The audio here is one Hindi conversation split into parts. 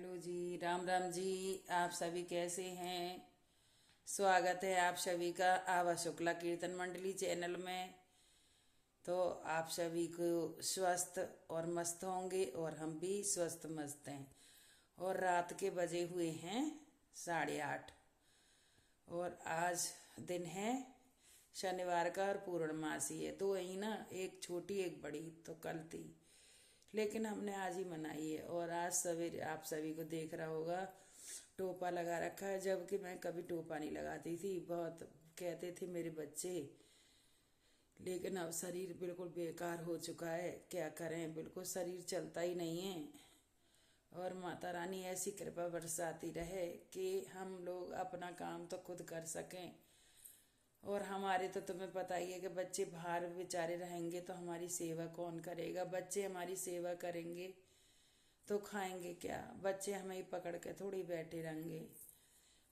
हेलो जी, राम राम जी। आप सभी कैसे हैं? स्वागत है आप सभी का आभा शुक्ला कीर्तन मंडली चैनल में। तो आप सभी को स्वस्थ और मस्त होंगे और हम भी स्वस्थ मस्त हैं। और रात के बजे हुए हैं 8:30 और आज दिन है शनिवार का और पूर्णमासी है। तो वही ना, एक छोटी एक बड़ी तो कल थी, लेकिन हमने आज ही मनाई है। और आज सवेरे आप सभी को देख रहा होगा टोपा लगा रखा है, जबकि मैं कभी टोपा नहीं लगाती थी। बहुत कहते थे मेरे बच्चे, लेकिन अब शरीर बिल्कुल बेकार हो चुका है। क्या करें, बिल्कुल शरीर चलता ही नहीं है। और माता रानी ऐसी कृपा बरसाती रहे कि हम लोग अपना काम तो खुद कर सकें। और हमारे तो तुम्हें पता ही है कि बच्चे बाहर बेचारे रहेंगे तो हमारी सेवा कौन करेगा? बच्चे हमारी सेवा करेंगे तो खाएंगे क्या? बच्चे हमें ही पकड़ के थोड़ी बैठे रहेंगे।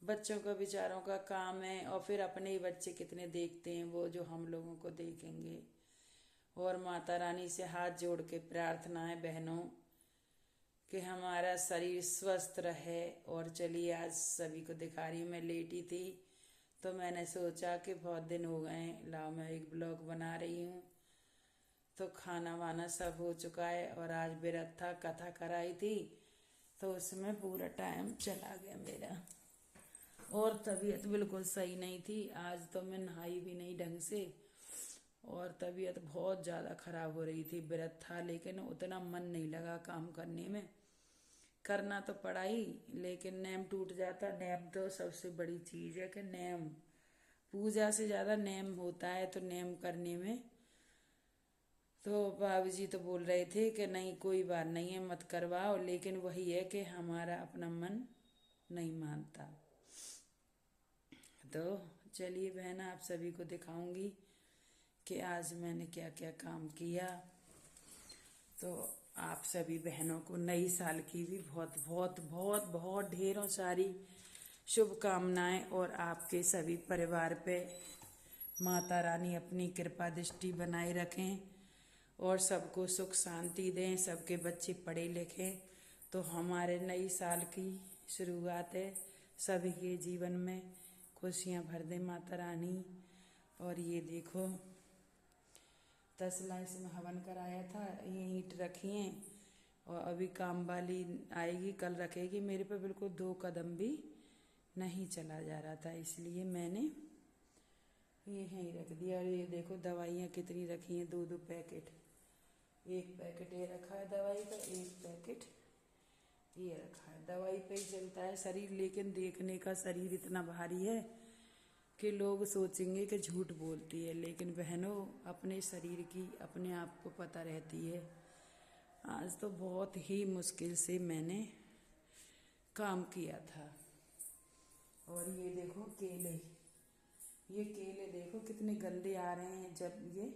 बच्चों का बेचारों का काम है, और फिर अपने ही बच्चे कितने देखते हैं वो, जो हम लोगों को देखेंगे। और माता रानी से हाथ जोड़ के प्रार्थना है बहनों कि हमारा शरीर स्वस्थ रहे। और चलिए, आज सभी को दिखा रही हूँ। मैं लेटी थी तो मैंने सोचा कि बहुत दिन हो गए, लाओ मैं एक ब्लॉग बना रही हूँ। तो खाना वाना सब हो चुका है और आज व्रत था, कथा कराई थी, तो उसमें पूरा टाइम चला गया मेरा। और तबीयत बिल्कुल सही नहीं थी। आज तो मैं नहाई भी नहीं ढंग से, और तबीयत बहुत ज़्यादा खराब हो रही थी। व्रत था लेकिन उतना मन नहीं लगा काम करने में। करना तो पड़ा ही, लेकिन नेम टूट जाता। नेम तो सबसे बड़ी चीज़ है कि नेम, पूजा से ज़्यादा नेम होता है। तो नेम करने में तो बाबू जी तो बोल रहे थे कि नहीं कोई बात नहीं है, मत करवाओ, लेकिन वही है कि हमारा अपना मन नहीं मानता। तो चलिए बहन, आप सभी को दिखाऊंगी कि आज मैंने क्या क्या काम किया। तो आप सभी बहनों को नई साल की भी बहुत बहुत बहुत बहुत ढेरों सारी शुभकामनाएं। और आपके सभी परिवार पे माता रानी अपनी कृपा दृष्टि बनाए रखें और सबको सुख शांति दें, सबके बच्चे पढ़े लिखें। तो हमारे नई साल की शुरुआत है, सभी के जीवन में खुशियाँ भर दे माता रानी। और ये देखो, तसला इसमें हवन कराया था, ये ईंट रखी हैं और अभी काम वाली आएगी, कल रखेगी। मेरे पे बिल्कुल 2 कदम भी नहीं चला जा रहा था, इसलिए मैंने ये यहीं रख दिया। और ये देखो दवाइयाँ कितनी रखी हैं, 2-2 पैकेट। एक पैकेट ये रखा है दवाई का, एक पैकेट ये रखा है। दवाई पे ही चलता है शरीर, लेकिन देखने का शरीर इतना भारी है कि लोग सोचेंगे कि झूठ बोलती है। लेकिन बहनों, अपने शरीर की अपने आप को पता रहती है। आज तो बहुत ही मुश्किल से मैंने काम किया था। और ये देखो केले, ये केले देखो कितने गंदे आ रहे हैं। जब ये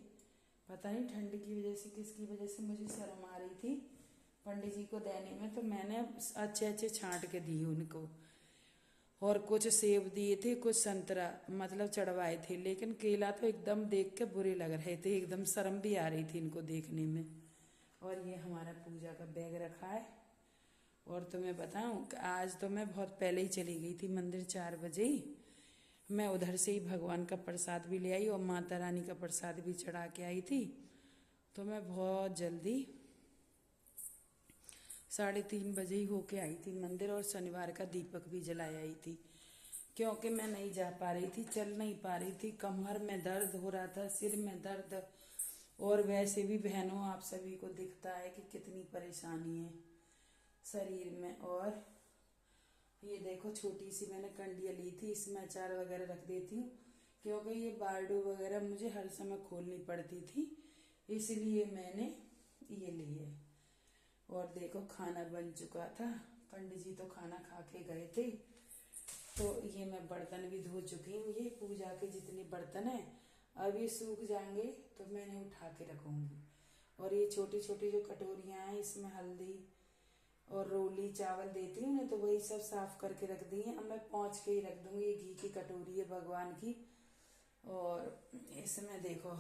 पता नहीं ठंड की वजह से किसकी वजह से मुझे शर्म आ रही थी पंडित जी को देने में, तो मैंने अच्छे अच्छे छांट के दिए उनको। और कुछ सेब दिए थे, कुछ संतरा मतलब चढ़वाए थे। लेकिन केला तो एकदम देख के बुरे लग रहे थे, एकदम शर्म भी आ रही थी इनको देखने में। और ये हमारा पूजा का बैग रखा है। और तुम्हें बताऊं कि आज तो मैं बहुत पहले ही चली गई थी मंदिर, 4 बजे ही। मैं उधर से ही भगवान का प्रसाद भी ले आई और माता रानी का प्रसाद भी चढ़ा के आई थी। तो मैं बहुत जल्दी 3:30 बजे ही होके आई थी मंदिर, और शनिवार का दीपक भी जलाए आई थी। क्योंकि मैं नहीं जा पा रही थी, चल नहीं पा रही थी, कमर में दर्द हो रहा था, सिर में दर्द। और वैसे भी बहनों, आप सभी को दिखता है कि कितनी परेशानी है शरीर में। और ये देखो छोटी सी मैंने कंडिया ली थी, इसमें अचार वगैरह रख देती हूँ, क्योंकि ये बारडू वगैरह मुझे हर समय खोलनी पड़ती थी, इसलिए मैंने ये ली है। और देखो खाना बन चुका था, पंडित जी तो खाना खा के गए थे। तो ये मैं बर्तन भी धो चुकी हूँ। ये पूजा के जितने बर्तन हैं, अब ये सूख जाएंगे तो मैंने उठा के रखूँगी। और ये छोटी छोटी जो कटोरियाँ हैं, इसमें हल्दी और रोली चावल देती हूँ ना, तो वही सब साफ करके रख दी हैं। अब मैं पोंछ के ही रख दूँगी। ये घी की कटोरी है भगवान की। और इसमें देखो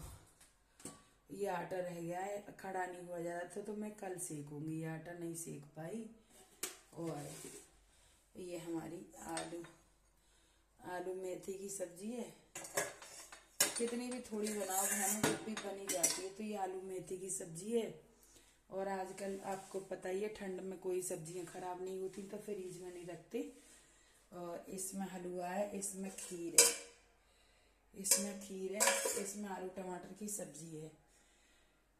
ये आटा रह गया है, खड़ा नहीं हुआ जा रहा था, तो मैं कल सेकूंगी। ये आटा नहीं सेक पाई, और ये हमारी आलू मेथी की सब्जी है। कितनी भी थोड़ी बनाओ खाने जब भी बनी जाती है। तो ये आलू मेथी की सब्जी है। और आजकल आपको पता ही है ठंड में कोई सब्जियां खराब नहीं होती तो फ्रीज में नहीं रखते। और इसमें हलवा है, इसमें खीर है, इसमें आलू टमाटर की सब्जी है।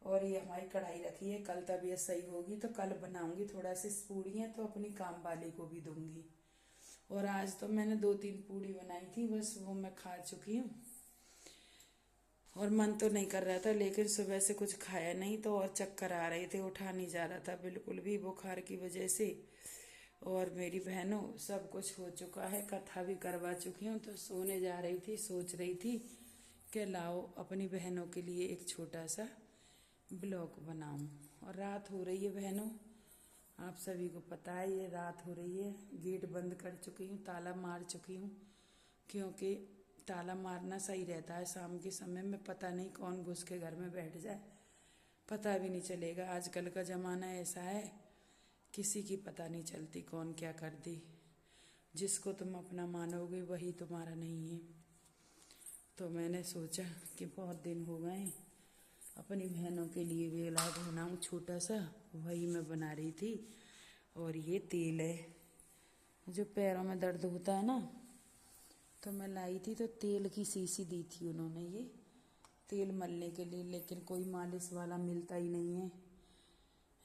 और ये हमारी कढ़ाई रखी है। कल तबीयत सही होगी तो कल बनाऊंगी थोड़ा सी पूड़ियाँ, तो अपनी काम वाली को भी दूंगी। और आज तो मैंने 2-3 पूड़ी बनाई थी, बस वो मैं खा चुकी हूँ। और मन तो नहीं कर रहा था, लेकिन सुबह से कुछ खाया नहीं तो और चक्कर आ रहे थे, उठा नहीं जा रहा था बिल्कुल भी बुखार की वजह से। और मेरी बहनों सब कुछ हो चुका है, कथा भी करवा चुकी हूँ। तो सोने जा रही थी, सोच रही थी कि लाओ अपनी बहनों के लिए एक छोटा सा ब्लॉग बनाऊं। और रात हो रही है बहनों, आप सभी को पता है ये रात हो रही है। गेट बंद कर चुकी हूँ, ताला मार चुकी हूँ, क्योंकि ताला मारना सही रहता है शाम के समय में। पता नहीं कौन घुस के घर में बैठ जाए, पता भी नहीं चलेगा। आजकल का ज़माना ऐसा है, किसी की पता नहीं चलती कौन क्या कर दी। जिसको तुम अपना मानोगे वही तुम्हारा नहीं है। तो मैंने सोचा कि बहुत दिन हो गए, अपनी बहनों के लिए व्लॉग बनाऊं छोटा सा, वही मैं बना रही थी। और ये तेल है, जो पैरों में दर्द होता है ना, तो मैं लाई थी तो तेल की शीशी दी थी उन्होंने, ये तेल मलने के लिए। लेकिन कोई मालिश वाला मिलता ही नहीं है,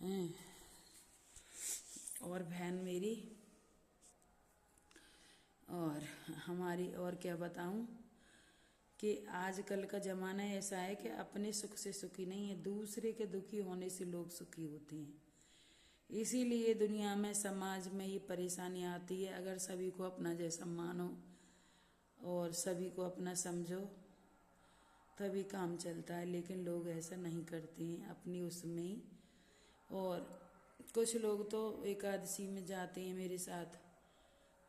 हैं। और बहन मेरी और हमारी, और क्या बताऊं कि आजकल का ज़माना ऐसा है कि अपने सुख से सुखी नहीं है, दूसरे के दुखी होने से लोग सुखी होते हैं। इसीलिए दुनिया में, समाज में ये परेशानी आती है। अगर सभी को अपना जैसा मानो और सभी को अपना समझो तभी काम चलता है। लेकिन लोग ऐसा नहीं करते हैं, अपनी उसमें ही। और कुछ लोग तो एकादशी में जाते हैं मेरे साथ,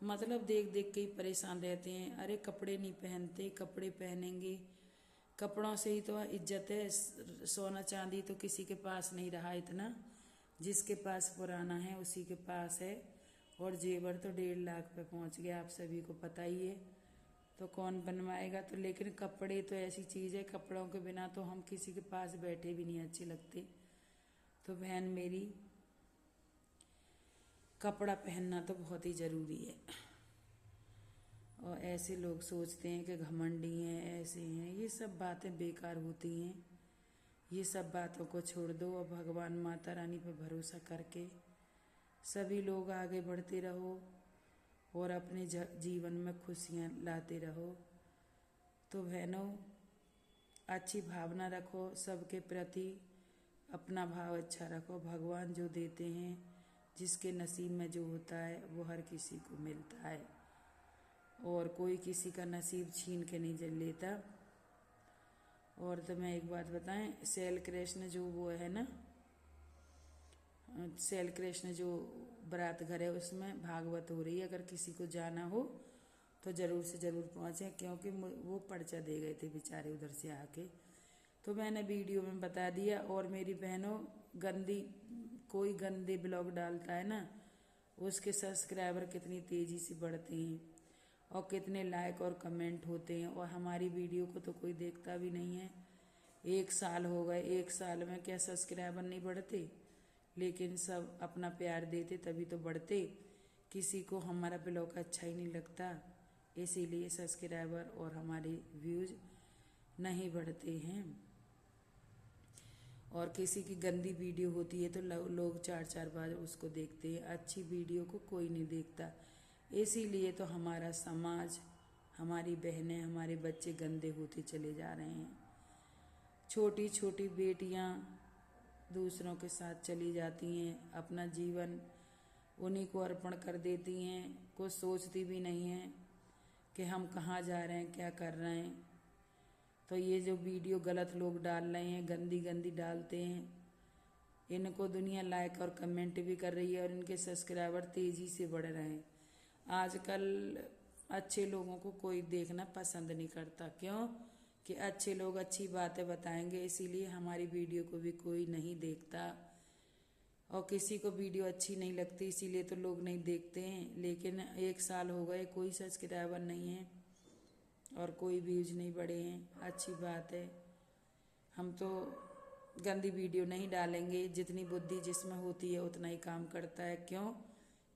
मतलब देख देख के ही परेशान रहते हैं। अरे कपड़े नहीं पहनते, कपड़े पहनेंगे, कपड़ों से ही तो इज्जत है। सोना चांदी तो किसी के पास नहीं रहा इतना, जिसके पास पुराना है उसी के पास है। और जेवर तो 1.5 लाख पे पहुंच गया, आप सभी को पता ही है। तो कौन बनवाएगा। तो लेकिन कपड़े तो ऐसी चीज़ है, कपड़ों के बिना तो हम किसी के पास बैठे भी नहीं अच्छे लगते। तो बहन मेरी, कपड़ा पहनना तो बहुत ही ज़रूरी है। और ऐसे लोग सोचते हैं कि घमंडी हैं, ऐसे हैं, ये सब बातें बेकार होती हैं। ये सब बातों को छोड़ दो और भगवान माता रानी पर भरोसा करके सभी लोग आगे बढ़ते रहो और अपने जीवन में खुशियाँ लाते रहो। तो बहनों, अच्छी भावना रखो सबके प्रति, अपना भाव अच्छा रखो। भगवान जो देते हैं, जिसके नसीब में जो होता है वो हर किसी को मिलता है, और कोई किसी का नसीब छीन के नहीं जल लेता। और तो मैं एक बात बताएं, शैल कृष्ण जो वो है ना, शैल कृष्ण जो बारात घर है उसमें भागवत हो रही है। अगर किसी को जाना हो तो ज़रूर से ज़रूर पहुँचें, क्योंकि वो पर्चा दे गए थे बेचारे उधर से आके। तो मैंने वीडियो में बता दिया। और मेरी बहनों, कोई गंदे ब्लॉग डालता है ना, उसके सब्सक्राइबर कितनी तेज़ी से बढ़ते हैं और कितने लाइक और कमेंट होते हैं। और हमारी वीडियो को तो कोई देखता भी नहीं है। 1 साल हो गए, 1 साल में क्या सब्सक्राइबर नहीं बढ़ते। लेकिन सब अपना प्यार देते तभी तो बढ़ते। किसी को हमारा ब्लॉग अच्छा ही नहीं लगता, इसीलिए सब्सक्राइबर और हमारे व्यूज़ नहीं बढ़ते हैं। और किसी की गंदी वीडियो होती है तो लोग 4-4 बार उसको देखते हैं, अच्छी वीडियो को कोई नहीं देखता। इसीलिए तो हमारा समाज, हमारी बहनें, हमारे बच्चे गंदे होते चले जा रहे हैं। छोटी छोटी बेटियां दूसरों के साथ चली जाती हैं, अपना जीवन उन्हीं को अर्पण कर देती हैं, कुछ सोचती भी नहीं हैं कि हम कहाँ जा रहे हैं, क्या कर रहे हैं। तो ये जो वीडियो गलत लोग डाल रहे हैं, गंदी गंदी डालते हैं, इनको दुनिया लाइक और कमेंट भी कर रही है और इनके सब्सक्राइबर तेज़ी से बढ़ रहे हैं। आजकल अच्छे लोगों को कोई देखना पसंद नहीं करता, क्यों कि अच्छे लोग अच्छी बातें बताएंगे, इसीलिए हमारी वीडियो को भी कोई नहीं देखता। और किसी को वीडियो अच्छी नहीं लगती इसीलिए तो लोग नहीं देखते हैं। लेकिन 1 साल हो गए, कोई सब्सक्राइबर नहीं है और कोई व्यूज नहीं बढ़े हैं, अच्छी बात है। हम तो गंदी वीडियो नहीं डालेंगे, जितनी बुद्धि जिसमें होती है उतना ही काम करता है। क्यों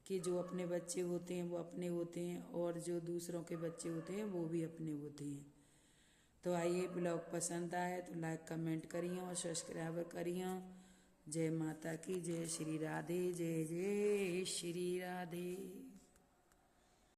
कि जो अपने बच्चे होते हैं वो अपने होते हैं, और जो दूसरों के बच्चे होते हैं वो भी अपने होते हैं। तो आइए, ब्लॉग पसंद आए तो लाइक कमेंट करिए और सब्सक्राइब करिए। जय माता की, जय श्री राधे, जय जय श्री राधे।